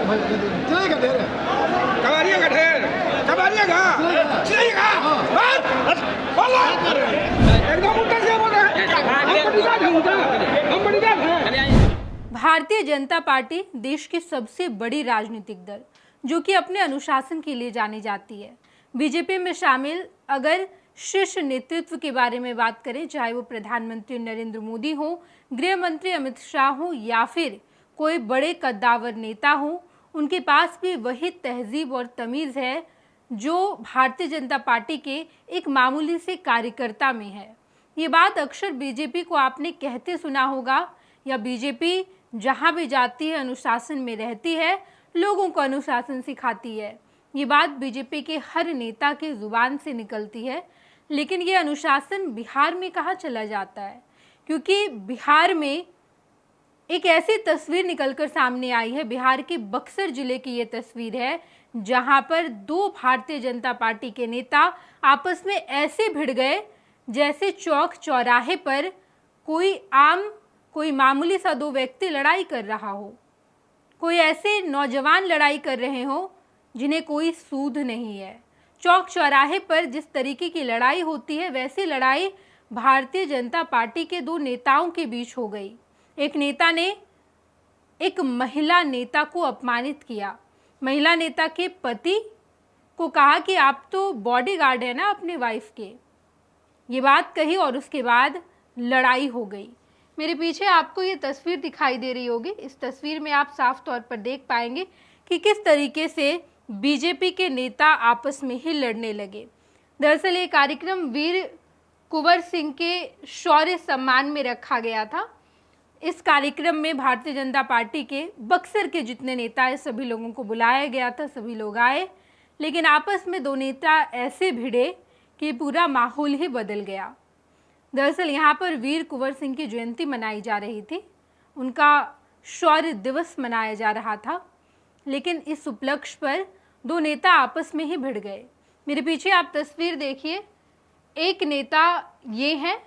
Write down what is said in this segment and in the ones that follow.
कबाड़िया का ढेर, कबाड़िया का चिड़िया एकदम उल्टा से बोल रहे हैं। भारतीय जनता पार्टी देश की सबसे बड़ी राजनीतिक दल जो कि अपने अनुशासन के लिए जानी जाती है। बीजेपी में शामिल अगर शीर्ष नेतृत्व के बारे में बात करें, चाहे वो प्रधानमंत्री नरेंद्र मोदी हो, गृह मंत्री अमित शाह हो या फिर कोई बड़े कद्दावर नेता हो, उनके पास भी वही तहजीब और तमीज़ है जो भारतीय जनता पार्टी के एक मामूली से कार्यकर्ता में है। ये बात अक्सर बीजेपी को आपने कहते सुना होगा, या बीजेपी जहां भी जाती है अनुशासन में रहती है, लोगों को अनुशासन सिखाती है। ये बात बीजेपी के हर नेता की जुबान से निकलती है। लेकिन ये अनुशासन बिहार में कहाँ चला जाता है? क्योंकि बिहार में एक ऐसी तस्वीर निकलकर सामने आई है, बिहार के बक्सर जिले की ये तस्वीर है, जहां पर दो भारतीय जनता पार्टी के नेता आपस में ऐसे भिड़ गए जैसे चौक चौराहे पर कोई मामूली सा दो व्यक्ति लड़ाई कर रहा हो, कोई ऐसे नौजवान लड़ाई कर रहे हो जिन्हें कोई सूद नहीं है। चौक चौराहे पर जिस तरीके की लड़ाई होती है, वैसी लड़ाई भारतीय जनता पार्टी के दो नेताओं के बीच हो गई। एक नेता ने एक महिला नेता को अपमानित किया, महिला नेता के पति को कहा कि आप तो बॉडीगार्ड है ना अपने वाइफ के, ये बात कही और उसके बाद लड़ाई हो गई। मेरे पीछे आपको ये तस्वीर दिखाई दे रही होगी। इस तस्वीर में आप साफ तौर पर देख पाएंगे कि किस तरीके से बीजेपी के नेता आपस में ही लड़ने लगे। दरअसल ये कार्यक्रम वीर कुंवर सिंह के शौर्य सम्मान में रखा गया था। इस कार्यक्रम में भारतीय जनता पार्टी के बक्सर के जितने नेता हैं सभी लोगों को बुलाया गया था, सभी लोग आए, लेकिन आपस में दो नेता ऐसे भिड़े कि पूरा माहौल ही बदल गया। दरअसल यहाँ पर वीर कुंवर सिंह की जयंती मनाई जा रही थी, उनका शौर्य दिवस मनाया जा रहा था, लेकिन इस उपलक्ष्य पर दो नेता आपस में ही भिड़ गए। मेरे पीछे आप तस्वीर देखिए, एक नेता ये हैं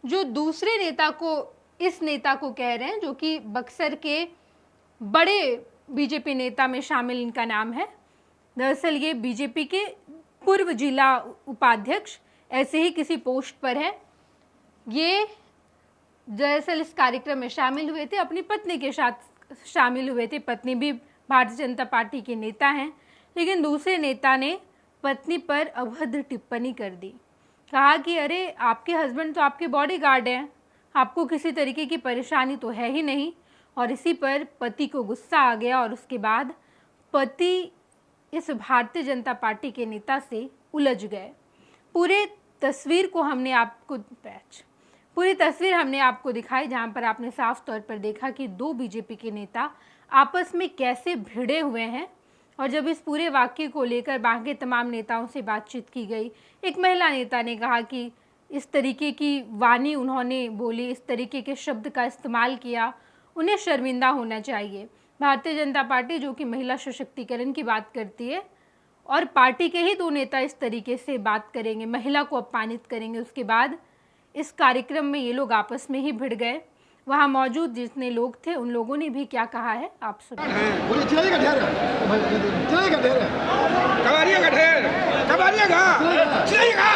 जो दूसरे नेता को, इस नेता को कह रहे हैं, जो कि बक्सर के बड़े बीजेपी नेता में शामिल इनका नाम है। दरअसल ये बीजेपी के पूर्व जिला उपाध्यक्ष ऐसे ही किसी पोस्ट पर है। ये दरअसल इस कार्यक्रम में शामिल हुए थे, अपनी पत्नी के साथ शामिल हुए थे। पत्नी भी भारतीय जनता पार्टी के नेता हैं, लेकिन दूसरे नेता ने पत्नी पर अभद्र टिप्पणी कर दी, कहा कि अरे आपके हस्बैंड तो आपके बॉडीगार्ड हैं, आपको किसी तरीके की परेशानी तो है ही नहीं। और इसी पर पति को गुस्सा आ गया और उसके बाद पति इस भारतीय जनता पार्टी के नेता से उलझ गए। पूरी तस्वीर हमने आपको दिखाई, जहां पर आपने साफ तौर पर देखा कि दो बीजेपी के नेता आपस में कैसे भिड़े हुए हैं। और जब इस पूरे वाक्य को लेकर बाकी तमाम नेताओं से बातचीत की गई, एक महिला नेता ने कहा कि इस तरीके की वाणी उन्होंने बोली, इस तरीके के शब्द का इस्तेमाल किया, उन्हें शर्मिंदा होना चाहिए। भारतीय जनता पार्टी जो कि महिला सशक्तिकरण की बात करती है, और पार्टी के ही दो नेता इस तरीके से बात करेंगे, महिला को अपमानित करेंगे। उसके बाद इस कार्यक्रम में ये लोग आपस में ही भिड़ गए। वहाँ मौजूद जितने लोग थे उन लोगों ने भी क्या कहा है आप सुनिए। कबाड़िया का ढेर, कबाड़िया का चिड़िया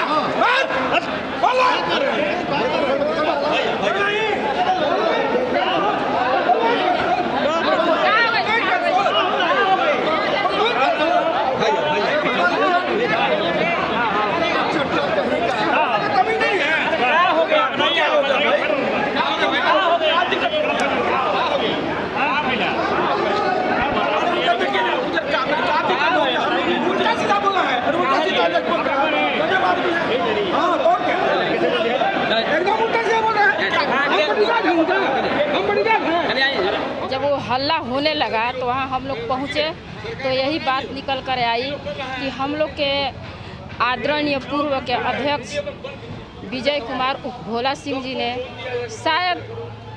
जब वो हल्ला होने लगा तो वहाँ हम लोग पहुँचे तो यही बात निकल कर आई कि हम लोग के आदरणीय पूर्व के अध्यक्ष विजय कुमार भोला सिंह जी ने, शायद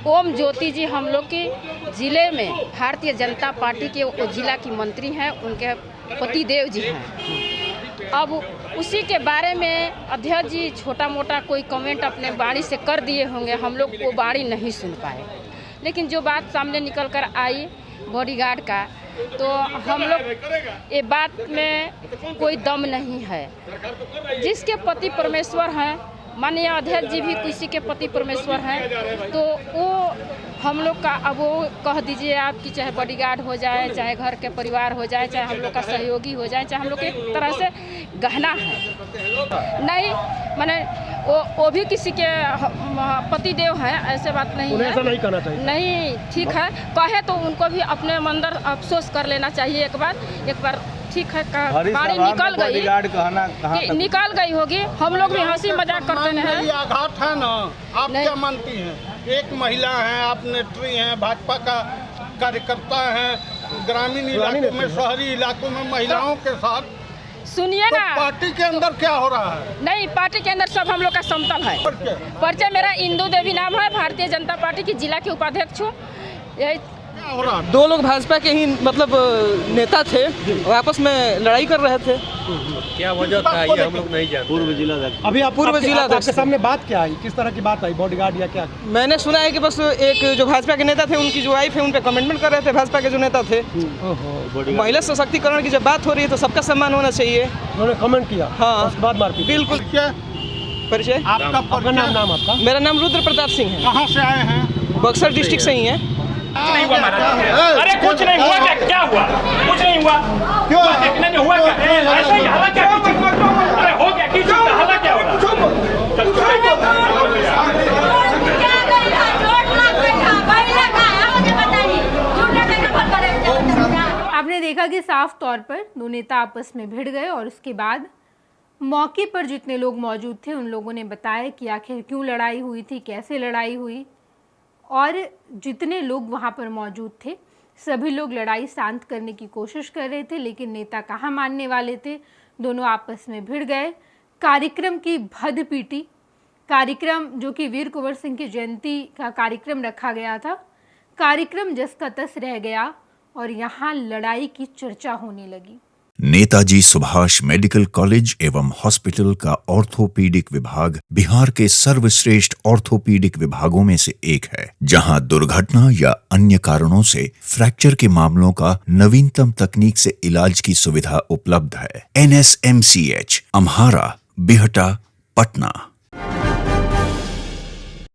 ओम ज्योति जी हम लोग के ज़िले में भारतीय जनता पार्टी के वो जिला की मंत्री हैं, उनके पतिदेव जी हैं। अब उसी के बारे में अध्यक्ष जी छोटा मोटा कोई कमेंट अपने बाणी से कर दिए होंगे, हम लोग वो बाणी नहीं सुन पाए। लेकिन जो बात सामने निकल कर आई बॉडीगार्ड का, तो हम लोग ये बात में कोई दम नहीं है। जिसके पति परमेश्वर हैं, माननीय अध्यक्ष जी भी किसी के पति परमेश्वर हैं, तो वो हम लोग का अब वो कह दीजिए आप कि चाहे बॉडीगार्ड हो जाए, चाहे घर के परिवार हो जाए, चाहे हम लोग का सहयोगी हो जाए, चाहे हम लोग एक तरह से गहना है नहीं, माने वो भी किसी के पति देव हैं, ऐसे बात नहीं है। ऐसा नहीं करना चाहिए। नहीं, ठीक है, कहे तो उनको भी अपने अंदर अफसोस कर लेना चाहिए एक बार ठीक है। गाड़ी निकल गई, निकल गई होगी, हम लोग भी हंसी मजाक करते हैं। ये आघात है ना, आप क्या मानती हैं? एक महिला है, आप नेत्री हैं, भाजपा का कार्यकर्ता हैं, ग्रामीण इलाकों में, शहरी इलाकों में महिलाओं के साथ, सुनिए ना, पार्टी के अंदर क्या हो रहा है? नहीं, पार्टी के अंदर सब हम लोग का समतल है। परिचय मेरा इंदू देवी नाम है, भारतीय जनता पार्टी की जिला के उपाध्यक्ष हूँ। यही हो रहा है? दो लोग भाजपा के ही मतलब नेता थे और आपस में लड़ाई कर रहे थे। क्या वजह था ये हम लोग नहीं जानते। पूर्व जिला अभी आप पूर्व जिला आपके सामने बात क्या आई, किस तरह की बात आई, बॉडीगार्ड या क्या? मैंने सुना है कि बस एक जो भाजपा के नेता थे, उनकी जो वाइफ है, उन पे कमेंटमेंट कर रहे थे भाजपा के जो नेता थे। महिला सशक्तिकरण की जब बात हो रही है तो सबका सम्मान होना चाहिए। उन्होंने कमेंट किया, हाँ, उसके बाद मारपीट। बिल्कुल। परिचय आपका नाम आपका? मेरा नाम रुद्र प्रताप सिंह है। कहाँ से आए हैं? बक्सर डिस्ट्रिक्ट से ही है। नहीं हुआ महाराज, अरे कुछ नहीं हुआ, क्या हुआ? कुछ नहीं हुआ, क्यों देखने में हुआ क्या? ऐसा ही हल्ला क्या? अरे हो गया, किस चीज़ का हल्ला क्या हो रहा? आपने देखा कि साफ तौर पर दो नेता आपस में भिड़ गए और उसके बाद मौके पर जितने लोग मौजूद थे उन लोगों ने बताया कि आखिर क्यों लड़ाई हुई थी, कैसे लड़ाई हुई, और जितने लोग वहाँ पर मौजूद थे सभी लोग लड़ाई शांत करने की कोशिश कर रहे थे, लेकिन नेता कहाँ मानने वाले थे। दोनों आपस में भिड़ गए। कार्यक्रम की भद पीटी, कार्यक्रम जो कि वीर कुंवर सिंह की जयंती का कार्यक्रम रखा गया था, कार्यक्रम जस का तस रह गया और यहाँ लड़ाई की चर्चा होने लगी। नेताजी सुभाष मेडिकल कॉलेज एवं हॉस्पिटल का ऑर्थोपीडिक विभाग बिहार के सर्वश्रेष्ठ ऑर्थोपीडिक विभागों में से एक है, जहां दुर्घटना या अन्य कारणों से फ्रैक्चर के मामलों का नवीनतम तकनीक से इलाज की सुविधा उपलब्ध है। NSMCH, अम्हारा, बिहटा, पटना।